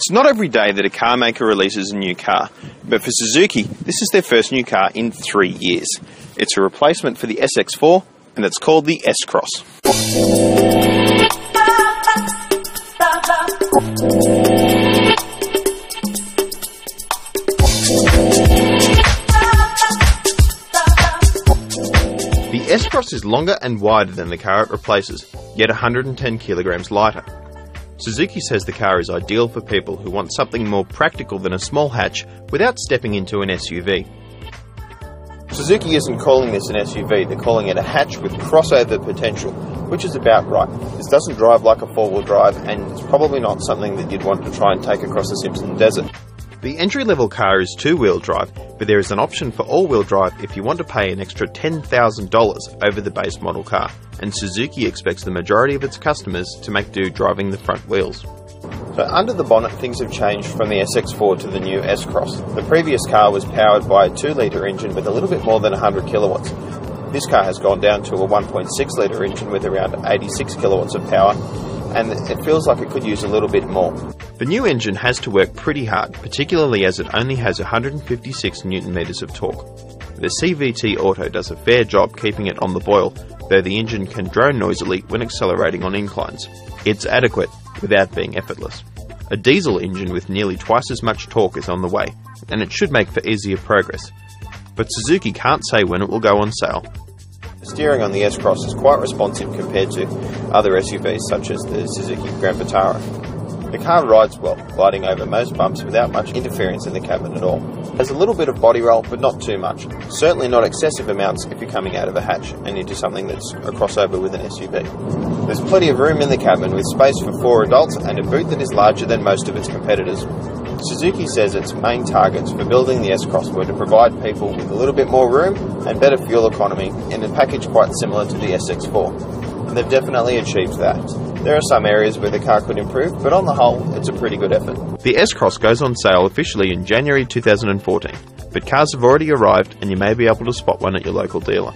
It's not every day that a car maker releases a new car, but for Suzuki, this is their first new car in 3 years. It's a replacement for the SX4, and it's called the S Cross. The S Cross is longer and wider than the car it replaces, yet 110 kilograms lighter. Suzuki says the car is ideal for people who want something more practical than a small hatch without stepping into an SUV. Suzuki isn't calling this an SUV, they're calling it a hatch with crossover potential, which is about right. This doesn't drive like a four-wheel drive, and it's probably not something that you'd want to try and take across the Simpson Desert. The entry-level car is two-wheel drive, but there is an option for all-wheel drive if you want to pay an extra $10,000 over the base model car, and Suzuki expects the majority of its customers to make do driving the front wheels. So under the bonnet, things have changed from the SX4 to the new S Cross. The previous car was powered by a 2-litre engine with a little bit more than 100 kilowatts. This car has gone down to a 1.6-litre engine with around 86 kilowatts of power, and it feels like it could use a little bit more. The new engine has to work pretty hard, particularly as it only has 156 Newton-meters of torque. The CVT Auto does a fair job keeping it on the boil, though the engine can drone noisily when accelerating on inclines. It's adequate, without being effortless. A diesel engine with nearly twice as much torque is on the way, and it should make for easier progress. But Suzuki can't say when it will go on sale. The steering on the S Cross is quite responsive compared to other SUVs such as the Suzuki Grand Vitara. The car rides well, gliding over most bumps without much interference in the cabin at all. It has a little bit of body roll, but not too much. Certainly not excessive amounts if you're coming out of a hatch and into something that's a crossover with an SUV. There's plenty of room in the cabin with space for 4 adults and a boot that is larger than most of its competitors. Suzuki says its main targets for building the S Cross were to provide people with a little bit more room and better fuel economy in a package quite similar to the SX4. And they've definitely achieved that. There are some areas where the car could improve, but on the whole, it's a pretty good effort. The S Cross goes on sale officially in January 2014, but cars have already arrived and you may be able to spot one at your local dealer.